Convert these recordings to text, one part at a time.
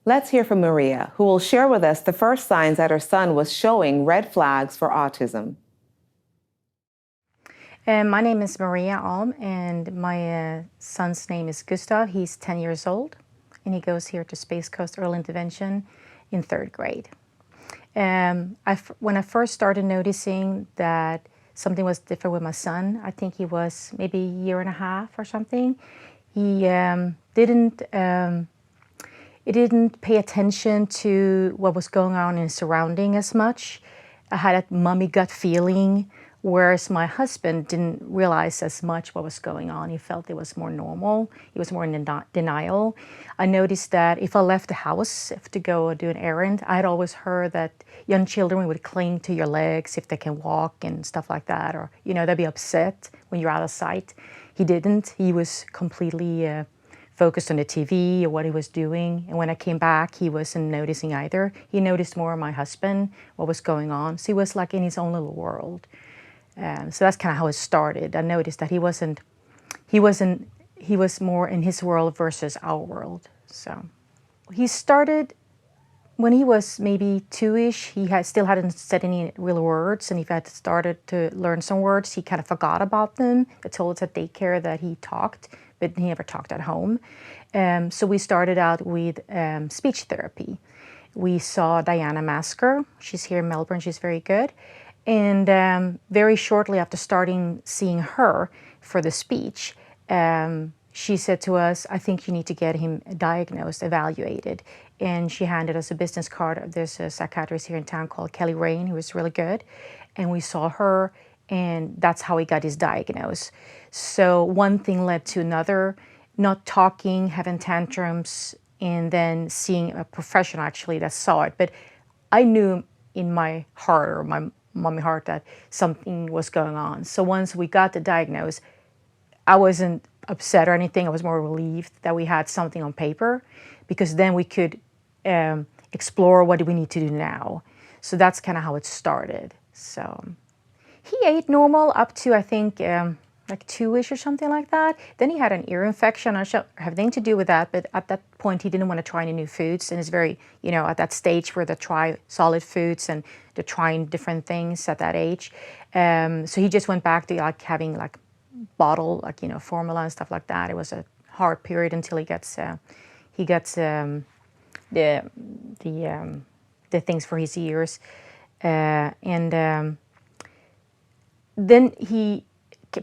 Let's hear from Maria, who will share with us the first signs that her son was showing red flags for autism. My name is Maria Alm, and my son's name is Gustav. He's 10 years old, and he goes here to Space Coast Early Intervention in 3rd grade. When I first started noticing that something was different with my son, I think he was maybe a year and a half or something. He didn't pay attention to what was going on in his surrounding as much. I had a mummy gut feeling, whereas my husband didn't realize as much what was going on. He felt it was more normal. He was more in denial. I noticed that if I left the house to go do an errand, I had always heard that young children would cling to your legs if they can walk and stuff like that, or they'd be upset when you're out of sight. He didn't. He was completely focused on the TV or what he was doing. And when I came back, he wasn't noticing either. He noticed more of my husband, what was going on. So he was like in his own little world. So that's kind of how it started. I noticed that he was more in his world versus our world. So he started when he was maybe 2-ish. He still hadn't said any real words, and if he had started to learn some words, he kind of forgot about them. I told us at daycare that he talked, but he never talked at home. So we started out with speech therapy. We saw Diana Masker. She's here in Melbourne. She's very good. And very shortly after seeing her for the speech, she said to us, I think you need to get him diagnosed, evaluated. And she handed us a business card. There's a psychiatrist here in town called Kelly Rain, who was really good. And we saw her, and that's how he got his diagnosis. So one thing led to another, not talking, having tantrums, and then seeing a professional actually that saw it. But I knew in my heart, or my mommy heart, that something was going on. So once we got the diagnosis, I wasn't upset or anything. I was more relieved that we had something on paper, because then we could explore what do we need to do now. So that's kind of how it started. So he ate normal up to, I think, like 2-ish or something like that. Then he had an ear infection. I don't have anything to do with that, but at that point he didn't want to try any new foods, and it's very, at that stage where they try solid foods and they're trying different things at that age. So he just went back to like having like bottle, like formula and stuff like that. It was a hard period until he gets the things for his ears, and then he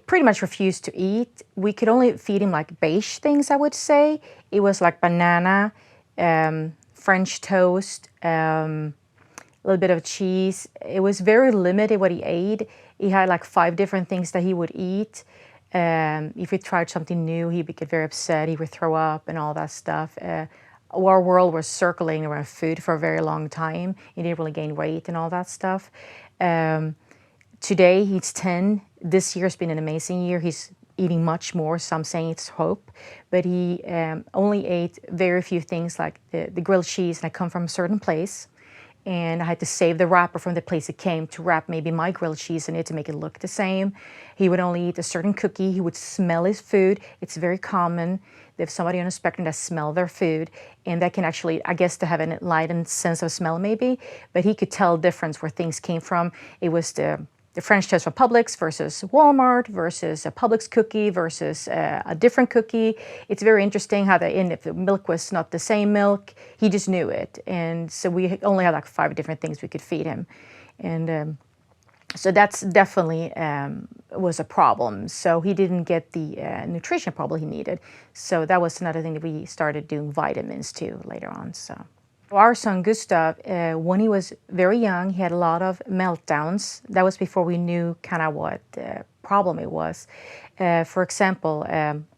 pretty much refused to eat. We could only feed him like beige things, I would say. It was like banana, French toast, a little bit of cheese. It was very limited what he ate. He had like 5 different things that he would eat. If he tried something new, he would get very upset. He would throw up and all that stuff. Our world was circling around food for a very long time. He didn't really gain weight and all that stuff. Today, he's 10. This year's been an amazing year. He's eating much more. Some saying it's hope. But he only ate very few things, like the grilled cheese. And I come from a certain place, and I had to save the wrapper from the place it came to wrap maybe my grilled cheese in it to make it look the same. He would only eat a certain cookie. He would smell his food. It's very common. There's somebody on the spectrum that smell their food, and that can actually, I guess, to have an enlightened sense of smell maybe, but he could tell difference where things came from. It was the French toast from Publix versus Walmart versus a Publix cookie versus a different cookie. It's very interesting how if the milk was not the same milk, he just knew it. And so we only had like 5 different things we could feed him. And so that's definitely was a problem. So he didn't get the nutrition probably he needed. So that was another thing that we started doing vitamins too later on. So our son Gustav, when he was very young, he had a lot of meltdowns. That was before we knew kind of what problem it was. For example,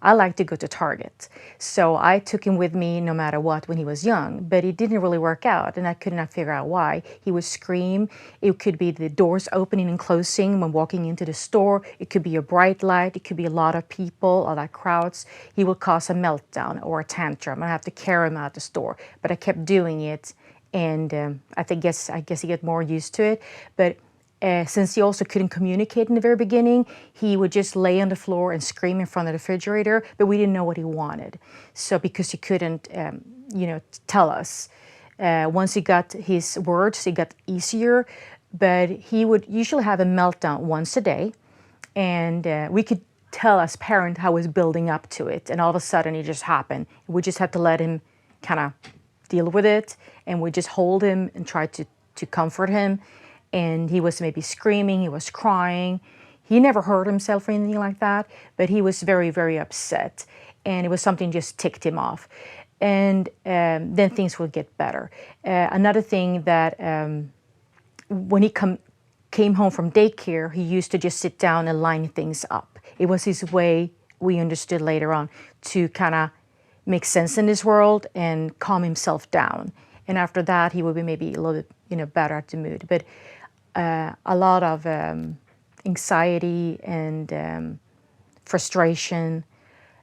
I like to go to Target. So I took him with me no matter what when he was young, but it didn't really work out, and I could not figure out why. He would scream. It could be the doors opening and closing when walking into the store. It could be a bright light. It could be a lot of people, a lot of crowds. He would cause a meltdown or a tantrum. I have to carry him out the store, but I kept doing it, and I guess he got more used to it. But Since he also couldn't communicate in the very beginning, he would just lay on the floor and scream in front of the refrigerator, but we didn't know what he wanted. So because he couldn't, tell us. Once he got his words, it got easier, but he would usually have a meltdown once a day, and we could tell as parents how it was building up to it, and all of a sudden it just happened. We just had to let him kind of deal with it, and we just hold him and try to comfort him. And he was maybe screaming, he was crying. He never hurt himself or anything like that, but he was very, very upset. And it was something just ticked him off. And then things would get better. Another thing that when he came home from daycare, he used to just sit down and line things up. It was his way, we understood later on, to kind of make sense in this world and calm himself down. And after that, he would be maybe a little bit, better at the mood. But a lot of anxiety and frustration.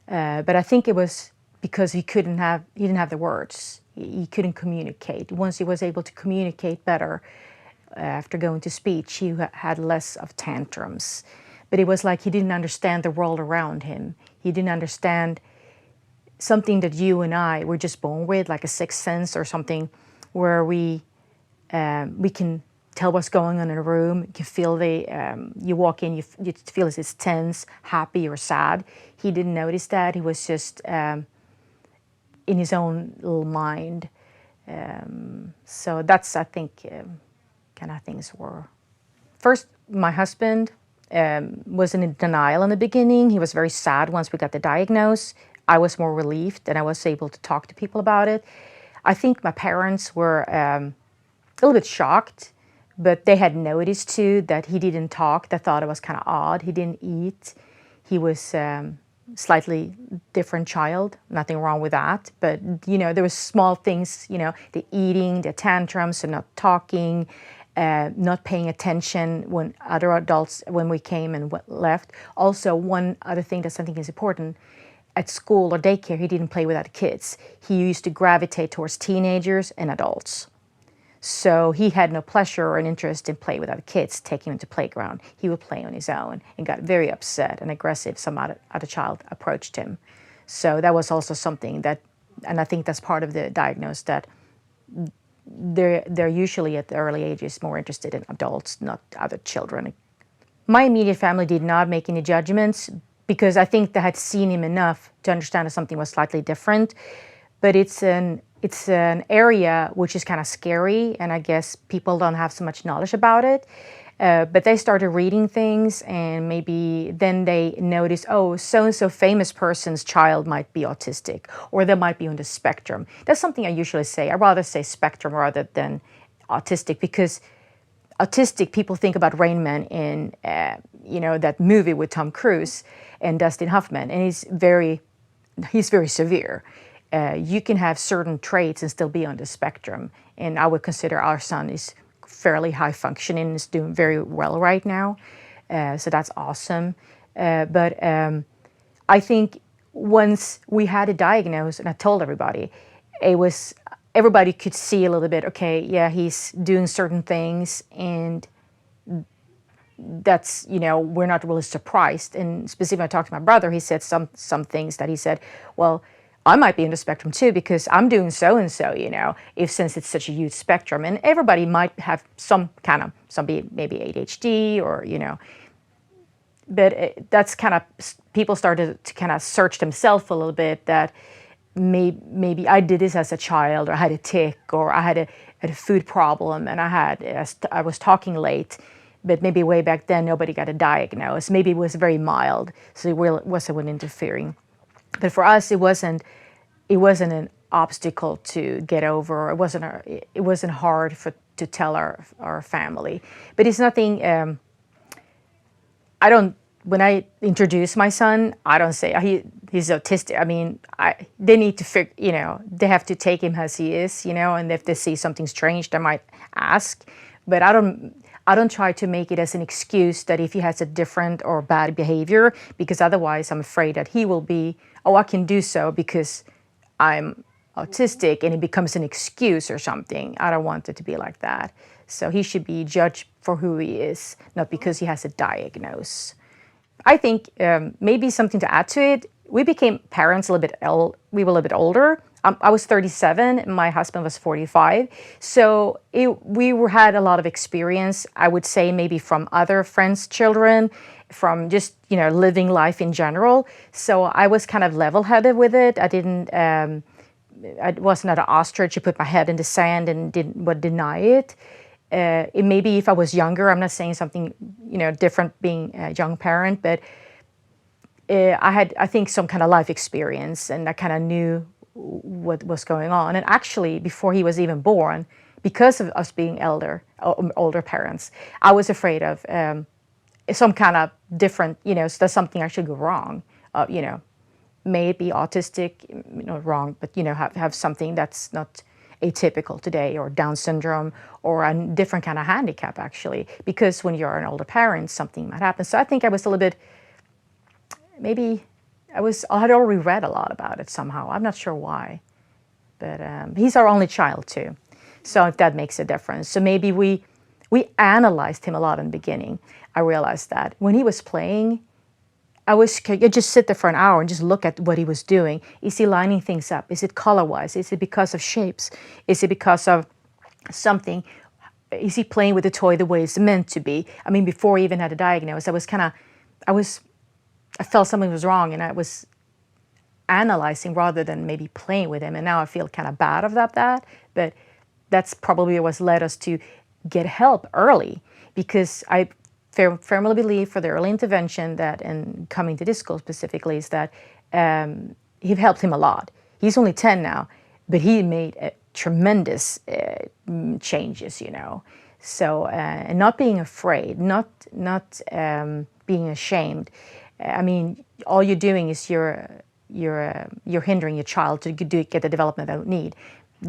But I think it was because he didn't have the words. He couldn't communicate. Once he was able to communicate better, after going to speech, he had less of tantrums. But it was like he didn't understand the world around him. He didn't understand something that you and I were just born with, like a sixth sense or something, where we can tell what's going on in a room. You can feel you walk in, you feel it's tense, happy or sad. He didn't notice that. He was just in his own little mind. So that's, I think, kind of things were. First, my husband was in denial in the beginning. He was very sad once we got the diagnosis. I was more relieved and I was able to talk to people about it. I think my parents were a little bit shocked, but they had noticed too that he didn't talk. They thought it was kind of odd. He didn't eat. He was slightly different child. Nothing wrong with that. But, there was small things, the eating, the tantrums, the not talking, not paying attention when other adults, when we came and left. Also, one other thing that I think is important, at school or daycare, he didn't play with other kids. He used to gravitate towards teenagers and adults. So he had no pleasure or an interest in playing with other kids, taking him to playground. He would play on his own and got very upset and aggressive if some other child approached him. So that was also something that, and I think that's part of the diagnosis, that they're usually at the early ages more interested in adults, not other children. My immediate family did not make any judgments, because I think they had seen him enough to understand that something was slightly different. But it's an area which is kind of scary, and I guess people don't have so much knowledge about it. But they started reading things, and maybe then they noticed, oh, so-and-so famous person's child might be autistic, or they might be on the spectrum. That's something I usually say. I'd rather say spectrum rather than autistic, because autistic, people think about Rain Man in, that movie with Tom Cruise and Dustin Hoffman, and he's very severe. You can have certain traits and still be on the spectrum, and I would consider our son is fairly high functioning and is doing very well right now, so that's awesome. But I think once we had a diagnosis, and I told everybody, everybody could see a little bit, okay, yeah, he's doing certain things, and that's, we're not really surprised. And specifically, I talked to my brother, he said some things that he said, well, I might be in the spectrum too, because I'm doing so-and-so, since it's such a huge spectrum. And everybody might have some maybe ADHD or, but that's kind of, people started to kind of search themselves a little bit, that maybe I did this as a child, or I had a tic, or I had a food problem, and I was talking late, but maybe way back then nobody got a diagnosis. Maybe it was very mild, so it wasn't interfering. But for us, it wasn't an obstacle to get over. It wasn't hard to tell our family. But it's nothing. When I introduce my son, I don't say he's autistic. I mean, they need to figure. They have to take him as he is. And if they see something strange, they might ask. But I don't try to make it as an excuse that if he has a different or bad behavior, because otherwise I'm afraid that he will be, oh, I can do so because I'm autistic, and it becomes an excuse or something. I don't want it to be like that. So he should be judged for who he is, not because he has a diagnosis. I think maybe something to add to it. We became parents a little bit we were a little bit older. I was 37, and my husband was 45. So had a lot of experience, I would say, maybe from other friends' children, from just, living life in general. So I was kind of level-headed with it. I wasn't an ostrich who put my head in the sand and would deny it. Maybe if I was younger, I'm not saying something, different being a young parent, but I had, I think, some kind of life experience, and I kind of knew what was going on. And actually, before he was even born, because of us being older parents, I was afraid of some kind of different, so does something actually go wrong? May it be autistic, wrong, but have something that's not atypical today, or Down syndrome, or a different kind of handicap, actually, because when you're an older parent, something might happen. So I think I was a little bit, maybe I had already read a lot about it somehow. I'm not sure why, but he's our only child too, so if that makes a difference. So maybe we analyzed him a lot in the beginning. I realized that when he was playing, I'd just sit there for an hour and just look at what he was doing. Is he lining things up? Is it color-wise? Is it because of shapes? Is it because of something? Is he playing with the toy the way it's meant to be? I mean, before he even had a diagnosis, I felt something was wrong, and I was analyzing rather than maybe playing with him. And now I feel kind of bad about that, but that's probably what led us to get help early, because I firmly believe for the early intervention that, and coming to this school specifically, is that he helped him a lot. He's only 10 now, but he made tremendous changes, So, and not being afraid, not being ashamed. I mean, all you're doing is you're hindering your child to get the development they need.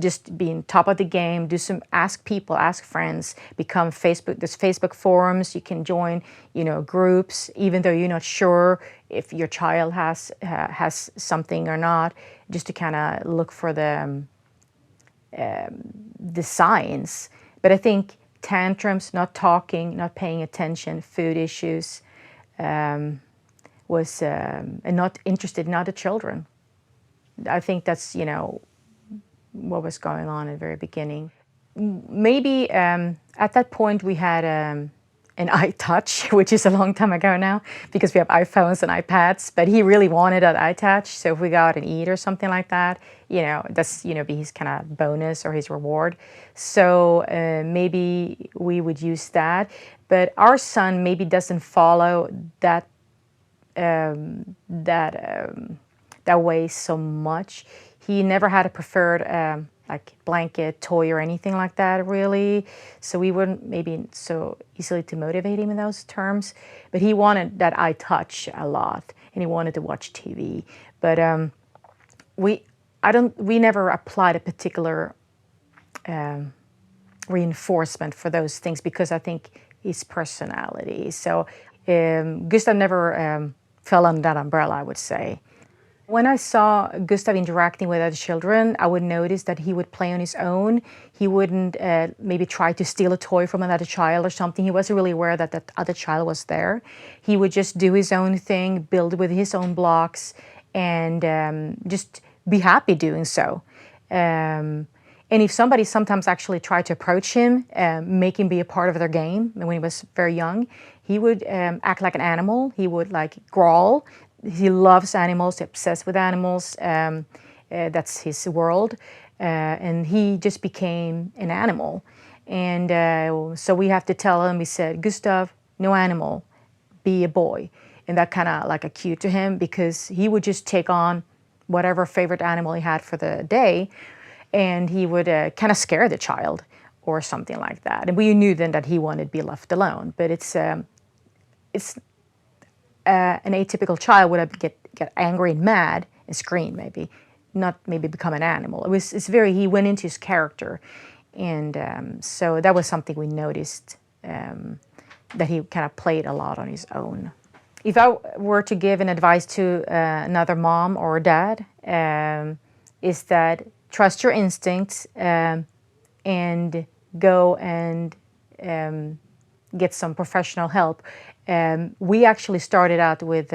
Just being top of the game, ask people, ask friends, there's Facebook forums, you can join, groups, even though you're not sure if your child has something or not, just to kind of look for the signs. But I think tantrums, not talking, not paying attention, food issues, and not interested in other children. I think that's, what was going on at the very beginning. Maybe at that point we had an iTouch, which is a long time ago now, because we have iPhones and iPads, but he really wanted an iTouch, so if we go out and eat or something like that, that's, be his kind of bonus or his reward. So maybe we would use that, but our son maybe doesn't follow that way so much. He never had a preferred like blanket, toy, or anything like that, really. So we wouldn't maybe so easily to motivate him in those terms. But he wanted that iTouch a lot, and he wanted to watch TV. But we never applied a particular reinforcement for those things, because I think his personality. So Gustav never fell under that umbrella, I would say. When I saw Gustav interacting with other children, I would notice that he would play on his own. He wouldn't maybe try to steal a toy from another child or something. He wasn't really aware that that other child was there. He would just do his own thing, build with his own blocks, and just be happy doing so. And if somebody sometimes actually tried to approach him, make him be a part of their game, when he was very young, he would act like an animal. He would growl. He loves animals, obsessed with animals. That's his world. And he just became an animal. And so we have to tell him, we said, Gustav, no animal, be a boy. And that kind of a cue to him, because he would just take on whatever favorite animal he had for the day, and he would kind of scare the child or something like that. And we knew then that he wanted to be left alone. But it's an atypical child would get angry and mad and scream, maybe, not maybe become an animal. He went into his character, and so that was something we noticed, that he kind of played a lot on his own. If I were to give an advice to another mom or dad, is that trust your instincts, and go and get some professional help. We actually started out with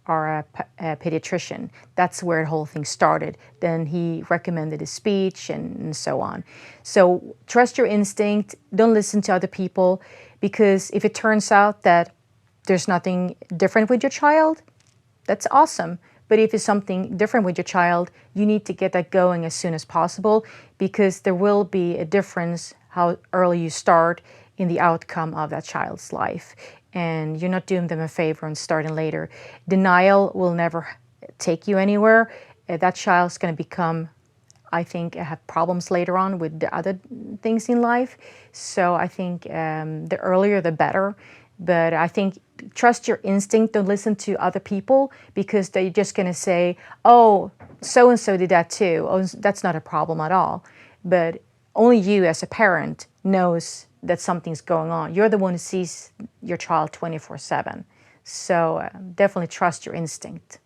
our pediatrician. That's where the whole thing started. Then he recommended a speech and so on. So trust your instinct. Don't listen to other people, because if it turns out that there's nothing different with your child, that's awesome. But if it's something different with your child, you need to get that going as soon as possible, because there will be a difference how early you start in the outcome of that child's life. And you're not doing them a favor and starting later. Denial will never take you anywhere. That child's going to become, I think, have problems later on with the other things in life. So I think the earlier the better. But I think trust your instinct. Don't listen to other people, because they're just going to say, oh, so-and-so did that too. Oh, that's not a problem at all. But only you as a parent knows that something's going on. You're the one who sees your child 24/7. So definitely trust your instinct.